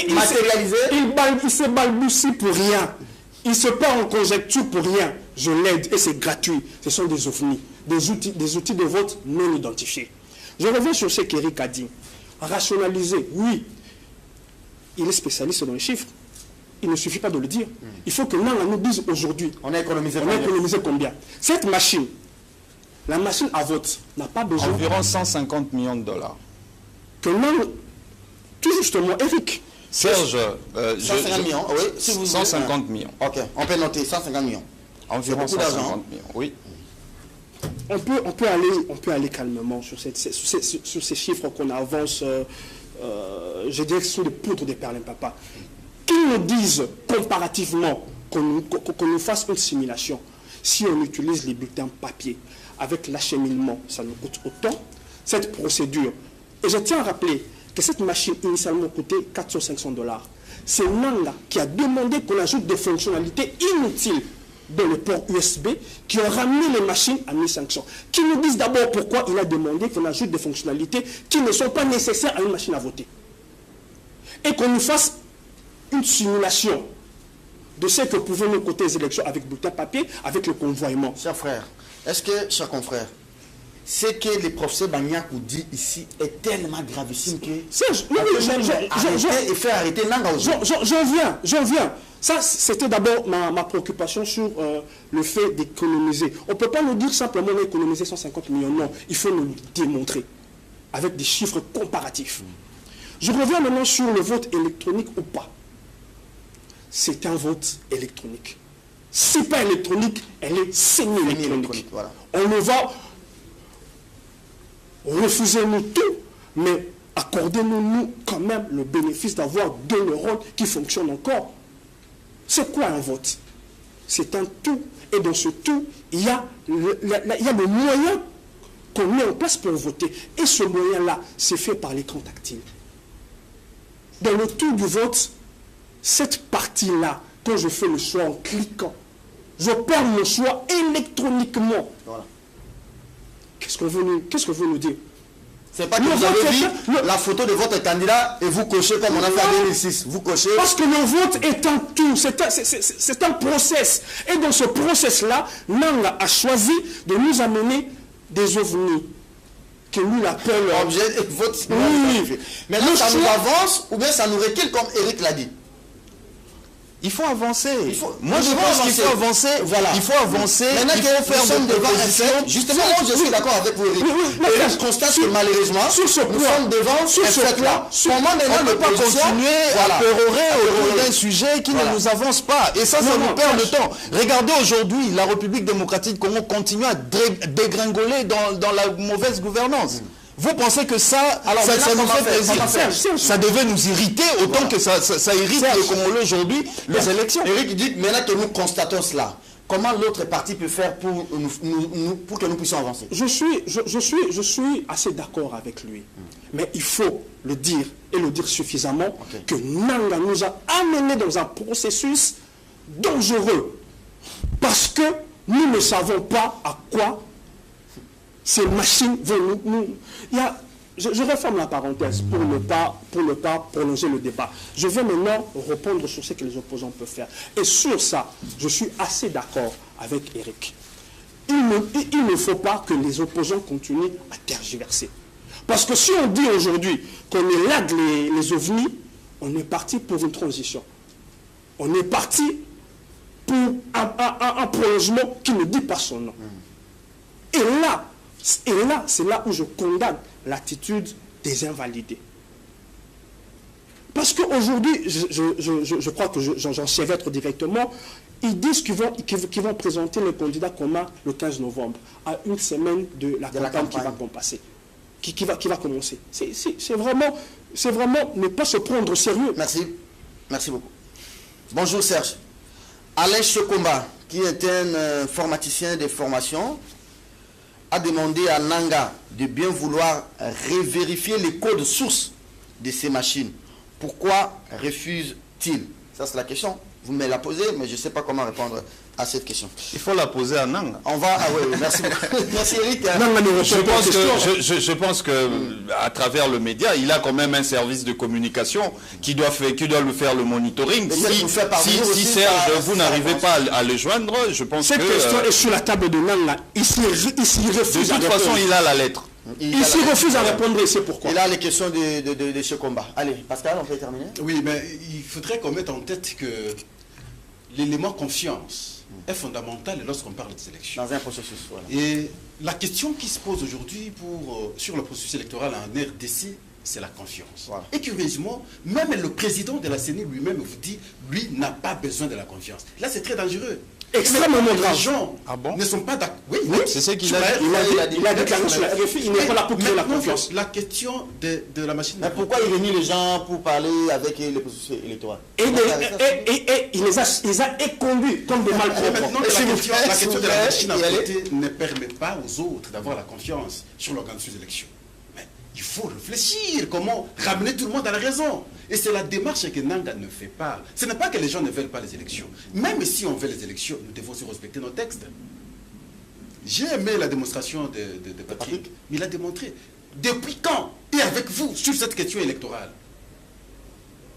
matérialisé. Il se balbutie pour rien. Il se part en conjecture pour rien. Je l'aide et c'est gratuit. Ce sont des ovnis, des outils de vote non identifiés. Je reviens sur ce qu'Éric a dit. Rationaliser, oui. Il est spécialiste dans les chiffres. Il ne suffit pas de le dire. Il faut que Nanga nous dise aujourd'hui. On a économisé combien? Cette machine, la machine à vote, n'a pas besoin. Environ 150 millions de dollars. Que Nanga, tout justement, Eric. Serge, 150 millions, oui. Si vous 150 millions. Ok, on peut noter 150 millions. Environ 150 millions, oui. On peut aller calmement sur ces chiffres qu'on avance. Je dirais que ce sont des poudres de perlimpapa. Qu'ils nous disent comparativement, qu'on nous fasse une simulation. Si on utilise les bulletins papier avec l'acheminement, ça nous coûte autant. Cette procédure. Et je tiens à rappeler que cette machine initialement coûtait 400-500 $. C'est Nanga qui a demandé qu'on ajoute des fonctionnalités inutiles dans les ports USB qui ont ramené les machines à 1500. Qui nous disent d'abord pourquoi il a demandé qu'on ajoute des fonctionnalités qui ne sont pas nécessaires à une machine à voter. Et qu'on nous fasse une simulation de ce que pouvaient nous coûter les élections avec bulletin papier, avec le convoiement. Chers frères, est-ce que, chers confrères, ce que le professeur Bagnakou dit ici est tellement gravissime que et faire arrêter Nanga aujourd'hui. J'en viens. Ça, c'était d'abord ma préoccupation sur le fait d'économiser. On ne peut pas nous dire simplement on a économisé 150 millions. Non, il faut nous le démontrer avec des chiffres comparatifs. Je reviens maintenant sur le vote électronique ou pas. C'est un vote électronique. Si pas électronique, elle est semi-électronique. Voilà. On ne va refuser-nous tout, mais accordez-nous quand même le bénéfice d'avoir deux neurones qui fonctionnent encore. C'est quoi un vote? C'est un tout. Et dans ce tout, il y a le moyen qu'on met en place pour voter. Et ce moyen-là, c'est fait par l'écran tactile. Dans le tout du vote, cette partie-là, quand je fais le choix en cliquant, je perds mon choix électroniquement. Voilà. Qu'est-ce qu'on veut nous dire? C'est pas que vous avez vu la photo de votre candidat et vous cochez comme on a fait en 2006. Vous cochez. Parce que le vote est un tout, c'est un process. Et dans ce process-là, Nanga a choisi de nous amener des ovnis. Que nous l'appelle objet et vote. Oui. Maintenant, ça nous avance ou bien ça nous recule comme Eric l'a dit. Il faut avancer. Moi, je pense qu'il faut avancer. Voilà. Il faut avancer. Maintenant il faut faire des propositions. Justement, moi, je suis d'accord avec vous, Eric. Et je constate que malheureusement, nous sommes devant ce fait-là. Comment on ne peut pas continuer à pérorer autour d'un sujet qui ne nous avance pas. Et ça nous perd le temps. Regardez aujourd'hui, la République démocratique du Congo continue à dégringoler dans la mauvaise gouvernance. Vous pensez que ça nous fait plaisir? Ça devait nous irriter autant que ça irrite le Congolais aujourd'hui, les élections. Eric dit maintenant que nous constatons cela, comment l'autre parti peut faire pour que nous puissions avancer? Je suis assez d'accord avec lui. Mais il faut le dire, et le dire suffisamment, que Nanga nous a amenés dans un processus dangereux. Parce que nous ne savons pas à quoi ces machines vont nous... Je referme la parenthèse pour ne pas prolonger le débat. Je vais maintenant répondre sur ce que les opposants peuvent faire. Et sur ça, je suis assez d'accord avec Eric. Il ne faut pas que les opposants continuent à tergiverser. Parce que si on dit aujourd'hui qu'on élègue les ovnis, on est parti pour une transition. On est parti pour un prolongement qui ne dit pas son nom. Et là, c'est là où je condamne l'attitude des invalidés. Parce qu'aujourd'hui, je crois que j'en s'évêtre directement, ils disent qu'ils vont présenter le candidat commun le 15 novembre, à une semaine de la campagne qui va commencer. C'est vraiment ne pas se prendre au sérieux. Merci. Merci beaucoup. Bonjour Serge. Alain Chokomba, qui est un informaticien de formation, a demandé à Nanga de bien vouloir revérifier les codes sources de ces machines. Pourquoi refuse-t-il? Ça, c'est la question. Vous me la posez, mais je ne sais pas comment répondre à cette question. Il faut la poser à Nang. On va... Ah oui, merci beaucoup. Merci Eric. Je pense que à travers le média, il a quand même un service de communication qui doit lui faire le monitoring. Si Serge, vous n'arrivez pas à le joindre, je pense que... Cette question est sur la table de Nang, là. Il s'y refuse à répondre. De toute façon, il a la lettre. Il s'y refuse à répondre et c'est pourquoi. Et là, les questions de ce combat. Allez, Pascal, on peut terminer? Oui, mais il faudrait qu'on mette en tête que l'élément confiance est fondamental lorsqu'on parle des élections. Dans un processus, voilà. Et la question qui se pose aujourd'hui sur le processus électoral en RDC, c'est la confiance. Voilà. Et curieusement, même le président de la CENI lui-même vous dit, lui n'a pas besoin de la confiance. Là, c'est très dangereux. Extrêmement grave. Les gens ne sont pas d'accord. Oui, c'est ce qu'il a dit. Il a déclaré sur la RFI, il n'est pas là pour créer la confiance. La question de la machine. Mais pourquoi il réunit les gens pour parler avec les processus électoraux? Et il les a éconduits comme des malpropres. Maintenant, la question de la machine à voter ne permet pas aux autres d'avoir la confiance sur l'organisation des élections. Il faut réfléchir comment ramener tout le monde à la raison. Et c'est la démarche que Nanga ne fait pas. Ce n'est pas que les gens ne veulent pas les élections. Même si on veut les élections, nous devons aussi respecter nos textes. J'ai aimé la démonstration de Patrick, mais il a démontré. Depuis quand, et avec vous, sur cette question électorale,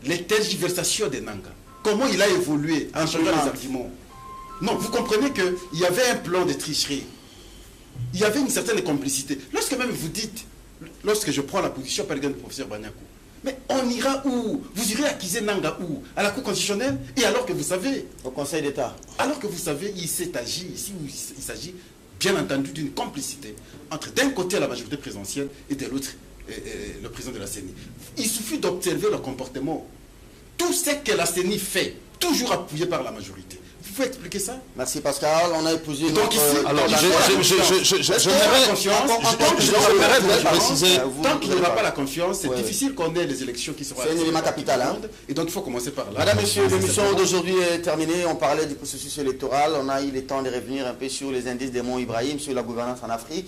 les tergiversations de Nanga, comment il a évolué en changeant les arguments. Non, vous comprenez qu'il y avait un plan de tricherie. Il y avait une certaine complicité. Lorsque même vous dites, lorsque je prends la position par exemple du professeur Banyakou, mais on ira où? Vous irez accuser Nanga où? À la Cour constitutionnelle? Et alors que vous savez... Au Conseil d'État. Alors que vous savez, il s'est agi, ici où il s'agit bien entendu d'une complicité entre d'un côté la majorité présidentielle et de l'autre le président de la CENI. Il suffit d'observer le comportement. Tout ce que la CENI fait, toujours appuyé par la majorité. Vous pouvez expliquer ça? Merci Pascal, on a épousé donc ici, alors je préciser. Tant qu'il n'y aura pas la confiance, c'est difficile qu'on ait les élections qui seront... C'est un élément capital. Hein? Et donc il faut commencer par là. Madame, Messieurs, l'émission d'aujourd'hui est terminée. On parlait du processus électoral. On a eu le temps de revenir un peu sur les indices de Mont Ibrahim, sur la gouvernance en Afrique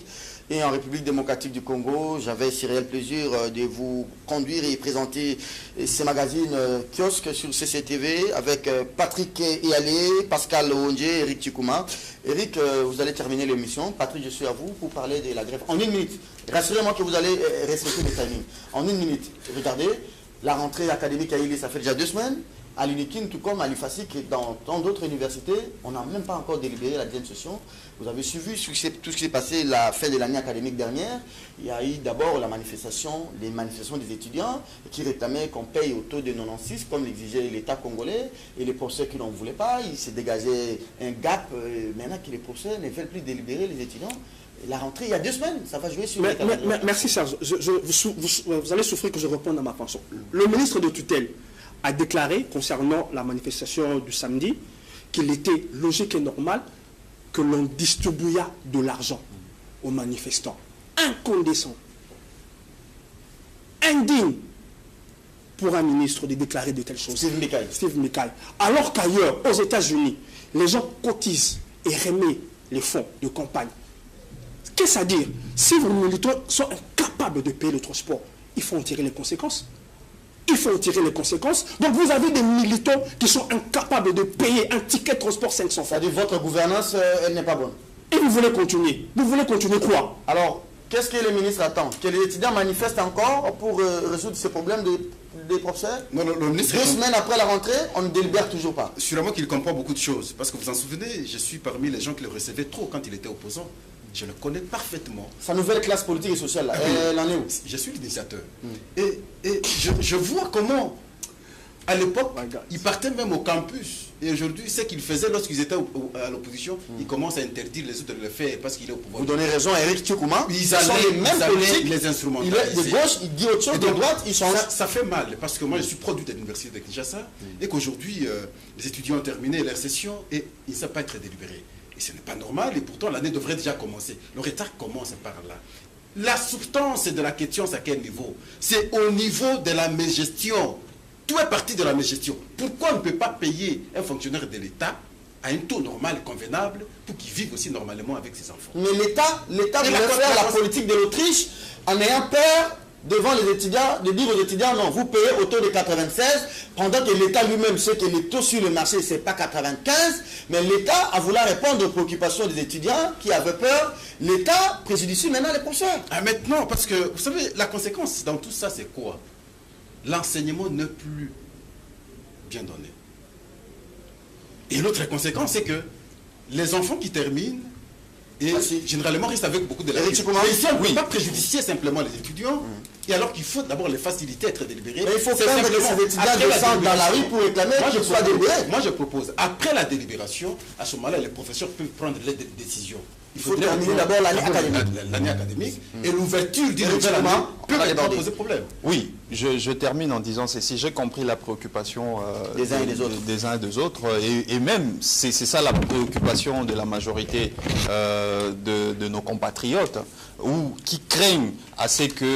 et en République démocratique du Congo. J'avais ce réel plaisir de vous conduire et présenter ces magazines kiosques sur CCTV avec Patrick Eyalé, Pascal Onge, Eric Chikouma. Eric, vous allez terminer l'émission. Patrick, je suis à vous pour parler de la grève. En une minute. Rassurez-moi que vous allez respecter le timing. En une minute. Regardez, la rentrée académique à Ili, ça fait déjà 2 semaines. À l'UNIKIN, tout comme à l'IFASIC et dans d'autres universités, on n'a même pas encore délibéré la deuxième session. Vous avez suivi tout ce qui s'est passé la fin de l'année académique dernière. Il y a eu d'abord les manifestations des étudiants qui réclamaient qu'on paye au taux de 96, comme l'exigeait l'État congolais, et les professeurs qui n'en voulaient pas. Il s'est dégagé un gap maintenant que les professeurs ne veulent plus délibérer les étudiants. La rentrée, il y a 2 semaines, ça va jouer sur... Merci Serge. Vous allez souffrir que je réponde à ma pensée. Le ministre de tutelle a déclaré, concernant la manifestation du samedi, qu'il était logique et normal que l'on distribuât de l'argent aux manifestants. Incandescent. Indigne pour un ministre de déclarer de telles choses. Steve Mikaï. Alors qu'ailleurs, aux États-Unis, les gens cotisent et remettent les fonds de campagne. Qu'est-ce à dire? Si vos militants sont incapables de payer le transport, il faut en tirer les conséquences. Il faut en tirer les conséquences. Donc vous avez des militants qui sont incapables de payer un ticket de transport 500 francs. C'est-à-dire votre gouvernance, elle n'est pas bonne. Et vous voulez continuer. Vous voulez continuer quoi? Alors, qu'est-ce que les ministres attendent? Que les étudiants manifestent encore pour résoudre ce problème des professeurs? Non, le ministre... 2 semaines après la rentrée, on ne délibère toujours pas. Sûrement qu'il comprend beaucoup de choses. Parce que vous en souvenez, je suis parmi les gens qui le recevaient trop quand il était opposant. Je le connais parfaitement. Sa nouvelle classe politique et sociale, là, elle en est où? Je suis l'initiateur. Et je vois comment, à l'époque, ils partaient même au campus. Et aujourd'hui, ce qu'ils faisaient lorsqu'ils étaient à l'opposition, ils commencent à interdire les autres de le faire parce qu'il est au pouvoir. Vous donnez raison à Eric Tchoukouma. Ils allaient les mêmes politiques, les instruments. Il est de gauche, il dit autre chose, de droite, il change. Ça fait mal parce que moi, je suis produit de l'université de Kinshasa et qu'aujourd'hui, les étudiants ont terminé leur session et ils ne savent pas être délibérés. Et ce n'est pas normal, et pourtant l'année devrait déjà commencer. Le retard commence par là. La substance de la question, c'est à quel niveau? C'est au niveau de la mégestion. Tout est parti de la mégestion. Pourquoi on ne peut pas payer un fonctionnaire de l'État à un taux normal, convenable, pour qu'il vive aussi normalement avec ses enfants? Mais l'État voulait faire la politique de l'Autriche en ayant peur devant les étudiants, de dire aux étudiants, non, vous payez au taux de 96, pendant que l'État lui-même sait que les taux sur le marché, c'est pas 95, mais l'État a voulu répondre aux préoccupations des étudiants qui avaient peur. L'État préjudicie maintenant les professeurs. Ah, maintenant, parce que, vous savez, la conséquence dans tout ça, c'est quoi? L'enseignement n'est plus bien donné. Et l'autre conséquence, c'est que les enfants qui terminent, et généralement restent avec beaucoup de la ici, on ne peut pas préjudicier simplement les étudiants, et alors qu'il faut d'abord les faciliter à être délibérés. Mais il faut faire que ces étudiants descendent dans la rue pour réclamer qu'ils soient délibérés. Moi je propose, après la délibération, à ce moment-là, les professeurs peuvent prendre les décisions. Il faut terminer d'abord l'année académique. L'année académique, et l'ouverture d'une nouvelle année peut poser problème. Oui, je termine en disant ceci. J'ai compris la préoccupation des uns et des autres. Et même, c'est ça la préoccupation de la majorité de nos compatriotes, qui craignent assez qu'il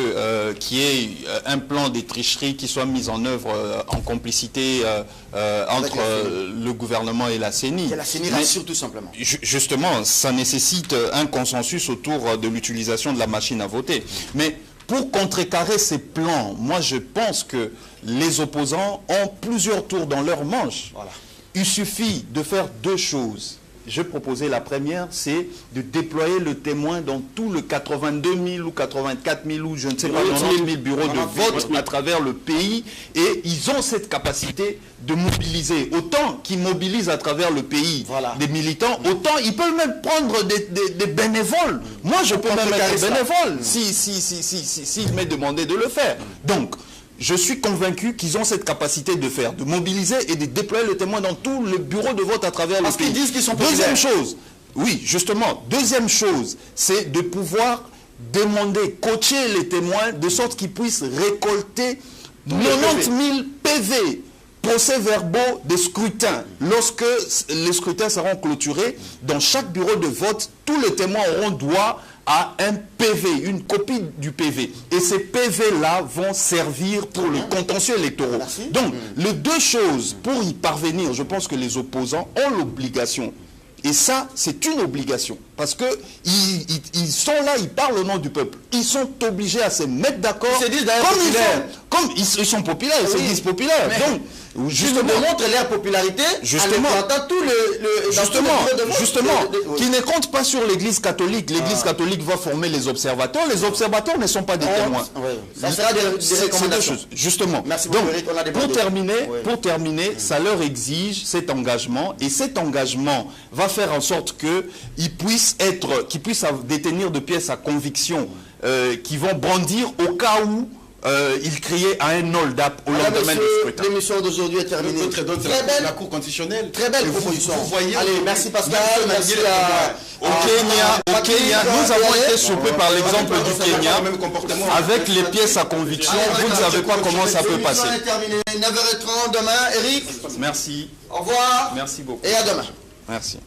y ait un plan des tricheries qui soit mis en œuvre en complicité entre le gouvernement et la CENI. Et la CENI rassure tout simplement. Justement, ça nécessite un consensus autour de l'utilisation de la machine à voter. Mais pour contrecarrer ces plans, moi je pense que les opposants ont plusieurs tours dans leur manche. Voilà. Il suffit de faire deux choses. Je proposais la première, c'est de déployer le témoin dans tout le 82 000 ou 84 000 ou je ne sais pas, 90 000 bureaux de vote à travers le pays. Et ils ont cette capacité de mobiliser. Autant qu'ils mobilisent à travers le pays des militants, autant ils peuvent même prendre des bénévoles. Moi, je peux même être bénévole s'il m'est demandé de le faire. Donc, je suis convaincu qu'ils ont cette capacité de faire, de mobiliser et de déployer le témoin dans tous les bureaux de vote à travers le pays. Parce qu'ils disent qu'ils sont populaires. Deuxième chose, oui, justement, deuxième chose, c'est de pouvoir demander, coacher les témoins de sorte qu'ils puissent récolter 90 000 PV, procès-verbaux de scrutin. Lorsque les scrutins seront clôturés, dans chaque bureau de vote, tous les témoins auront droit à un PV, une copie du PV. Et ces PV-là vont servir pour le contentieux électoral. Donc, les deux choses, pour y parvenir, je pense que les opposants ont l'obligation. Et ça, c'est une obligation. Parce qu'ils sont là, ils parlent au nom du peuple. Ils sont obligés à se mettre d'accord. Ils se disent d'ailleurs populaires. Ils sont populaires, ils se disent populaires. Donc, justement, démontre leur popularité en tout qui ne compte pas sur l'Église catholique. L'Église catholique va former les observateurs. Les observateurs ne sont pas des témoins. Ça sera des recommandations. Justement. Merci beaucoup, Eric. Pour terminer, ça leur exige cet engagement. Et cet engagement va faire en sorte qu'ils puissent détenir de pièces à conviction qui vont brandir au cas où il criait à un hold-up au lendemain du scrutin. L'émission d'aujourd'hui est terminée. Très belle. La Cour constitutionnelle. Très belle proposition. Vous voyez, allez, merci Pascal. Merci au Kenya, nous avons été surpris par l'exemple du Kenya. Avec les pièces à conviction, vous ne savez pas comment ça peut passer. L'émission est terminée. 9h30 demain. Eric. Merci. Au revoir. Merci beaucoup. Et à demain. Merci.